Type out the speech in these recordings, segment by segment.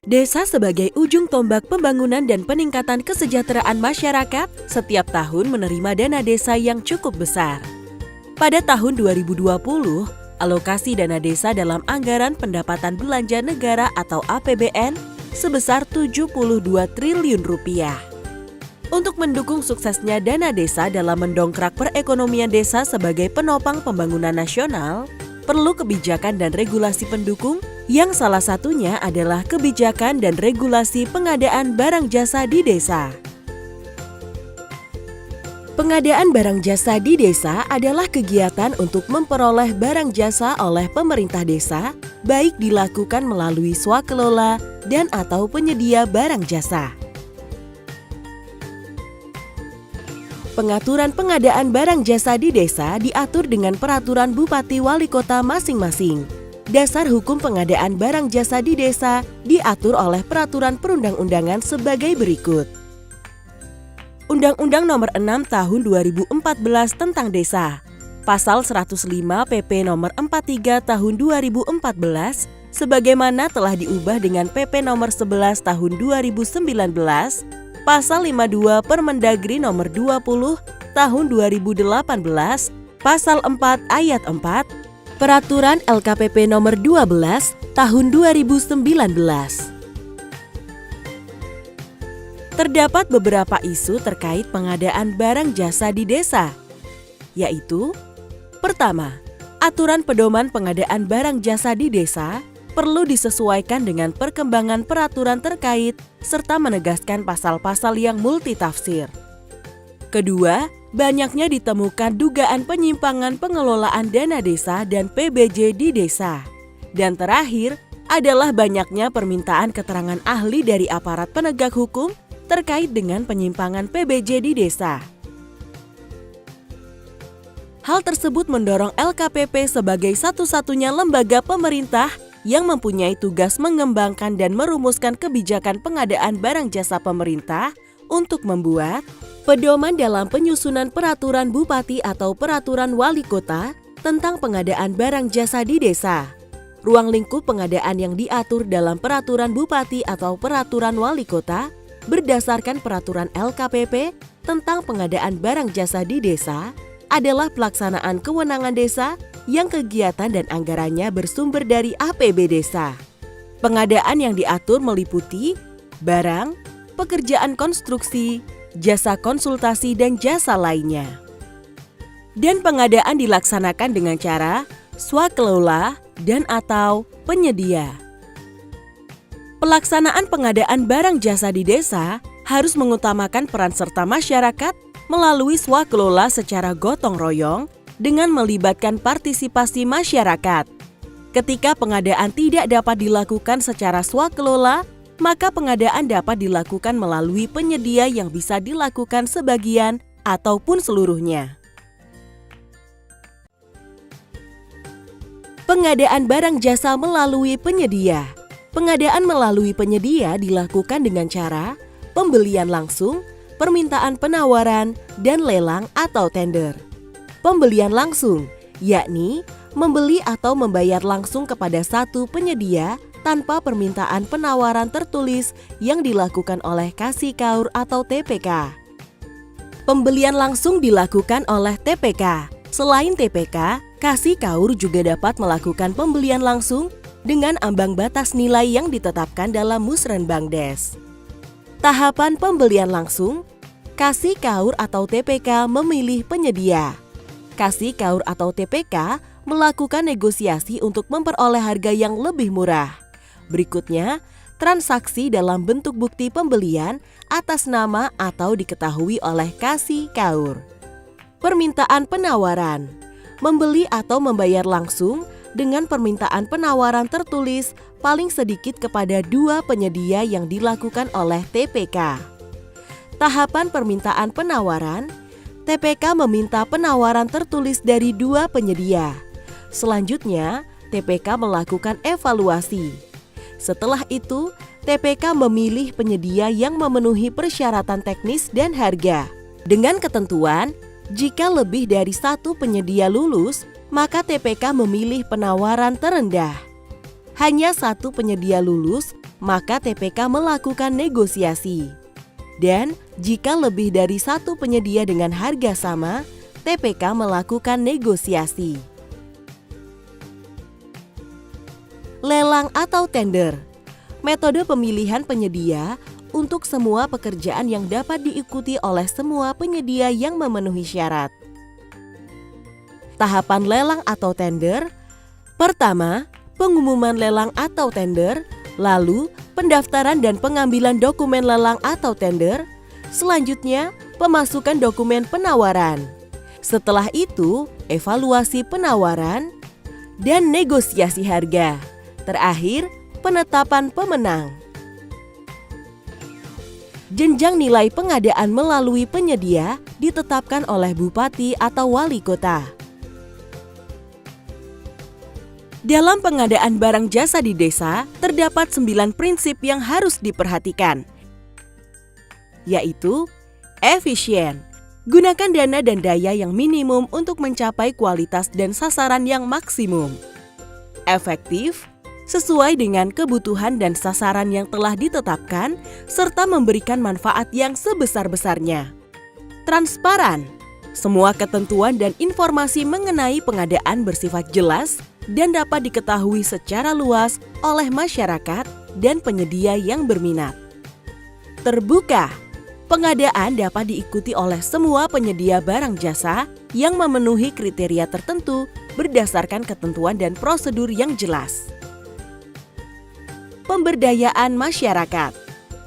Desa sebagai ujung tombak pembangunan dan peningkatan kesejahteraan masyarakat setiap tahun menerima dana desa yang cukup besar. Pada tahun 2020, alokasi dana desa dalam anggaran pendapatan belanja negara atau APBN sebesar 72 triliun rupiah. Untuk mendukung suksesnya dana desa dalam mendongkrak perekonomian desa sebagai penopang pembangunan nasional, perlu kebijakan dan regulasi pendukung yang salah satunya adalah kebijakan dan regulasi pengadaan barang jasa di desa. Pengadaan barang jasa di desa adalah kegiatan untuk memperoleh barang jasa oleh pemerintah desa, baik dilakukan melalui swakelola dan atau penyedia barang jasa. Pengaturan pengadaan barang jasa di desa diatur dengan peraturan Bupati Wali Kota masing-masing. Dasar hukum pengadaan barang jasa di desa diatur oleh peraturan perundang-undangan sebagai berikut. Undang-Undang Nomor 6 Tahun 2014 tentang Desa, Pasal 105 PP Nomor 43 Tahun 2014, sebagaimana telah diubah dengan PP Nomor 11 Tahun 2019, Pasal 52 Permendagri Nomor 20 Tahun 2018, Pasal 4 Ayat 4, Peraturan LKPP Nomor 12 Tahun 2019. Terdapat beberapa isu terkait pengadaan barang jasa di desa, yaitu: pertama, aturan pedoman pengadaan barang jasa di desa perlu disesuaikan dengan perkembangan peraturan terkait serta menegaskan pasal-pasal yang multitafsir. Kedua, banyaknya ditemukan dugaan penyimpangan pengelolaan dana desa dan PBJ di desa. Dan terakhir, adalah banyaknya permintaan keterangan ahli dari aparat penegak hukum terkait dengan penyimpangan PBJ di desa. Hal tersebut mendorong LKPP sebagai satu-satunya lembaga pemerintah yang mempunyai tugas mengembangkan dan merumuskan kebijakan pengadaan barang jasa pemerintah untuk membuat pedoman dalam penyusunan peraturan bupati atau peraturan wali kota tentang pengadaan barang jasa di desa. Ruang lingkup pengadaan yang diatur dalam peraturan bupati atau peraturan wali kota berdasarkan peraturan LKPP tentang pengadaan barang jasa di desa adalah pelaksanaan kewenangan desa yang kegiatan dan anggarannya bersumber dari APB desa. Pengadaan yang diatur meliputi barang, pekerjaan konstruksi, jasa konsultasi, dan jasa lainnya. Dan pengadaan dilaksanakan dengan cara swakelola dan atau penyedia. Pelaksanaan pengadaan barang jasa di desa harus mengutamakan peran serta masyarakat melalui swakelola secara gotong royong dengan melibatkan partisipasi masyarakat. Ketika pengadaan tidak dapat dilakukan secara swakelola, maka pengadaan dapat dilakukan melalui penyedia yang bisa dilakukan sebagian ataupun seluruhnya. Pengadaan barang jasa melalui penyedia. Pengadaan melalui penyedia dilakukan dengan cara pembelian langsung, permintaan penawaran, dan lelang atau tender. Pembelian langsung, yakni membeli atau membayar langsung kepada satu penyedia tanpa permintaan penawaran tertulis yang dilakukan oleh kasih kaur atau TPK. Pembelian langsung dilakukan oleh TPK. Selain TPK, kasih kaur juga dapat melakukan pembelian langsung dengan ambang batas nilai yang ditetapkan dalam Musrenbangdes. Tahapan pembelian langsung, kasih kaur atau TPK memilih penyedia. Kasih kaur atau TPK melakukan negosiasi untuk memperoleh harga yang lebih murah. Berikutnya, transaksi dalam bentuk bukti pembelian atas nama atau diketahui oleh kasih kaur. Permintaan penawaran, membeli atau membayar langsung dengan permintaan penawaran tertulis paling sedikit kepada dua penyedia yang dilakukan oleh TPK. Tahapan permintaan penawaran, TPK meminta penawaran tertulis dari dua penyedia. Selanjutnya, TPK melakukan evaluasi. Setelah itu, TPK memilih penyedia yang memenuhi persyaratan teknis dan harga. Dengan ketentuan, jika lebih dari satu penyedia lulus, maka TPK memilih penawaran terendah. Hanya satu penyedia lulus, maka TPK melakukan negosiasi. Dan jika lebih dari satu penyedia dengan harga sama, TPK melakukan negosiasi. Lelang atau tender. Metode pemilihan penyedia untuk semua pekerjaan yang dapat diikuti oleh semua penyedia yang memenuhi syarat. Tahapan lelang atau tender. Pertama, pengumuman lelang atau tender, lalu pendaftaran dan pengambilan dokumen lelang atau tender, selanjutnya pemasukan dokumen penawaran. Setelah itu, evaluasi penawaran dan negosiasi harga. Terakhir, penetapan pemenang. Jenjang nilai pengadaan melalui penyedia ditetapkan oleh bupati atau wali kota. Dalam pengadaan barang jasa di desa, terdapat 9 prinsip yang harus diperhatikan, yaitu efisien. Gunakan dana dan daya yang minimum untuk mencapai kualitas dan sasaran yang maksimum. Efektif, sesuai dengan kebutuhan dan sasaran yang telah ditetapkan, serta memberikan manfaat yang sebesar-besarnya. Transparan, semua ketentuan dan informasi mengenai pengadaan bersifat jelas dan dapat diketahui secara luas oleh masyarakat dan penyedia yang berminat. Terbuka, pengadaan dapat diikuti oleh semua penyedia barang jasa yang memenuhi kriteria tertentu berdasarkan ketentuan dan prosedur yang jelas. Pemberdayaan masyarakat.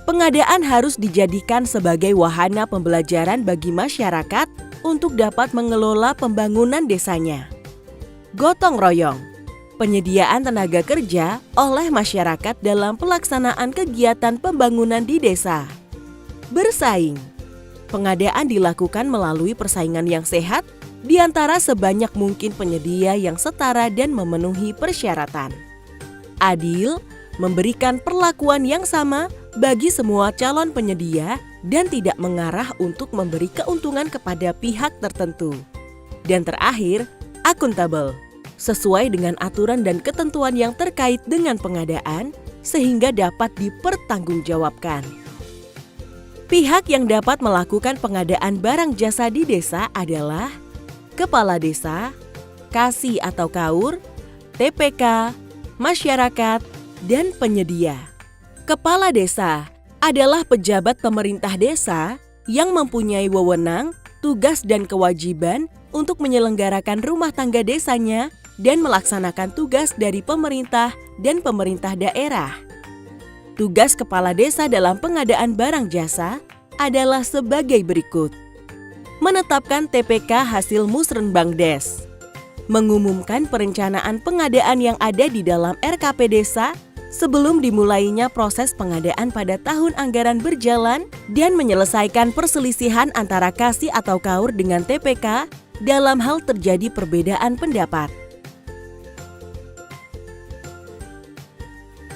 Pengadaan harus dijadikan sebagai wahana pembelajaran bagi masyarakat untuk dapat mengelola pembangunan desanya. Gotong royong. Penyediaan tenaga kerja oleh masyarakat dalam pelaksanaan kegiatan pembangunan di desa. Bersaing. Pengadaan dilakukan melalui persaingan yang sehat di antara sebanyak mungkin penyedia yang setara dan memenuhi persyaratan. Adil, memberikan perlakuan yang sama bagi semua calon penyedia dan tidak mengarah untuk memberi keuntungan kepada pihak tertentu. Dan terakhir, akuntabel, sesuai dengan aturan dan ketentuan yang terkait dengan pengadaan sehingga dapat dipertanggungjawabkan. Pihak yang dapat melakukan pengadaan barang jasa di desa adalah Kepala Desa, Kasih atau Kaur, TPK, masyarakat, dan penyedia. Kepala Desa adalah pejabat pemerintah desa yang mempunyai wewenang, tugas dan kewajiban untuk menyelenggarakan rumah tangga desanya dan melaksanakan tugas dari pemerintah dan pemerintah daerah. Tugas Kepala Desa dalam pengadaan barang jasa adalah sebagai berikut. Menetapkan TPK hasil Musrenbangdes. Mengumumkan perencanaan pengadaan yang ada di dalam RKP Desa sebelum dimulainya proses pengadaan pada tahun anggaran berjalan dan menyelesaikan perselisihan antara Kasih atau Kaur dengan TPK dalam hal terjadi perbedaan pendapat.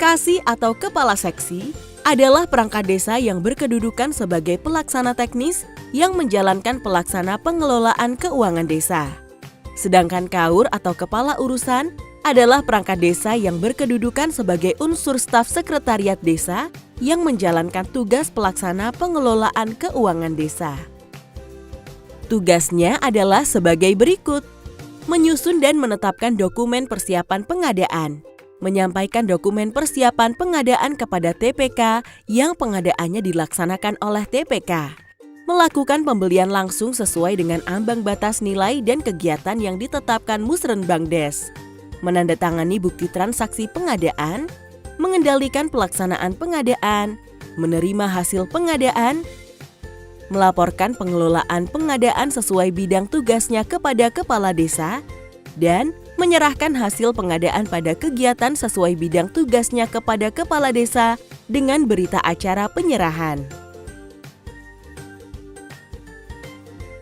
Kasih atau Kepala Seksi adalah perangkat desa yang berkedudukan sebagai pelaksana teknis yang menjalankan pelaksana pengelolaan keuangan desa. Sedangkan Kaur atau Kepala Urusan adalah perangkat desa yang berkedudukan sebagai unsur staf sekretariat desa yang menjalankan tugas pelaksana pengelolaan keuangan desa. Tugasnya adalah sebagai berikut: menyusun dan menetapkan dokumen persiapan pengadaan, menyampaikan dokumen persiapan pengadaan kepada TPK yang pengadaannya dilaksanakan oleh TPK, melakukan pembelian langsung sesuai dengan ambang batas nilai dan kegiatan yang ditetapkan Musrenbangdes, menandatangani bukti transaksi pengadaan, mengendalikan pelaksanaan pengadaan, menerima hasil pengadaan, melaporkan pengelolaan pengadaan sesuai bidang tugasnya kepada Kepala Desa, dan menyerahkan hasil pengadaan pada kegiatan sesuai bidang tugasnya kepada Kepala Desa dengan berita acara penyerahan.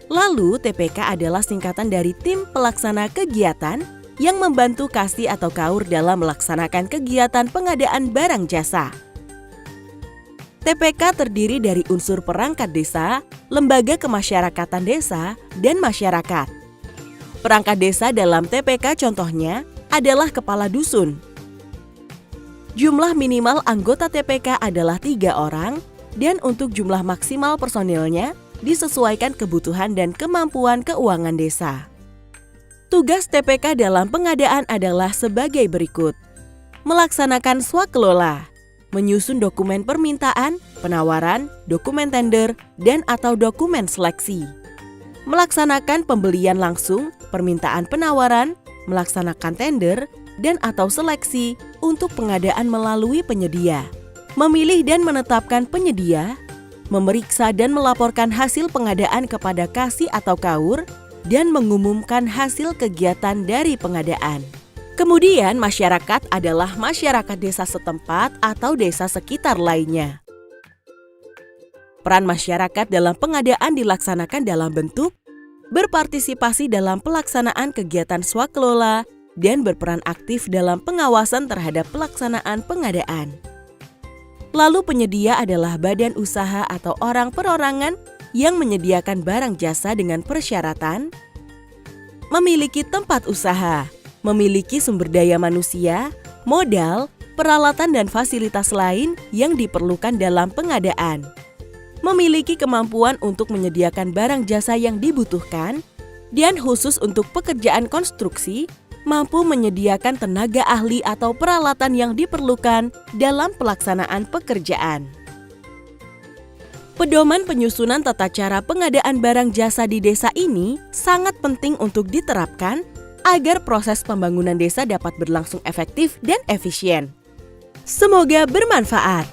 Lalu, TPK adalah singkatan dari Tim Pelaksana Kegiatan yang membantu Kasih atau Kaur dalam melaksanakan kegiatan pengadaan barang jasa. TPK terdiri dari unsur perangkat desa, lembaga kemasyarakatan desa, dan masyarakat. Perangkat desa dalam TPK contohnya adalah Kepala Dusun, Jumlah minimal anggota TPK adalah 3 orang dan untuk jumlah maksimal personilnya disesuaikan kebutuhan dan kemampuan keuangan desa. Tugas TPK dalam pengadaan adalah sebagai berikut. Melaksanakan swakelola, menyusun dokumen permintaan, penawaran, dokumen tender, dan atau dokumen seleksi. Melaksanakan pembelian langsung, permintaan penawaran, melaksanakan tender, dan atau seleksi untuk pengadaan melalui penyedia. Memilih dan menetapkan penyedia, memeriksa dan melaporkan hasil pengadaan kepada KASI atau KAUR, dan mengumumkan hasil kegiatan dari pengadaan. Kemudian masyarakat adalah masyarakat desa setempat atau desa sekitar lainnya. Peran masyarakat dalam pengadaan dilaksanakan dalam bentuk berpartisipasi dalam pelaksanaan kegiatan swakelola dan berperan aktif dalam pengawasan terhadap pelaksanaan pengadaan. Lalu penyedia adalah badan usaha atau orang perorangan yang menyediakan barang jasa dengan persyaratan memiliki tempat usaha, memiliki sumber daya manusia, modal, peralatan dan fasilitas lain yang diperlukan dalam pengadaan, memiliki kemampuan untuk menyediakan barang jasa yang dibutuhkan, dan khusus untuk pekerjaan konstruksi, mampu menyediakan tenaga ahli atau peralatan yang diperlukan dalam pelaksanaan pekerjaan. Pedoman penyusunan tata cara pengadaan barang jasa di desa ini sangat penting untuk diterapkan agar proses pembangunan desa dapat berlangsung efektif dan efisien. Semoga bermanfaat.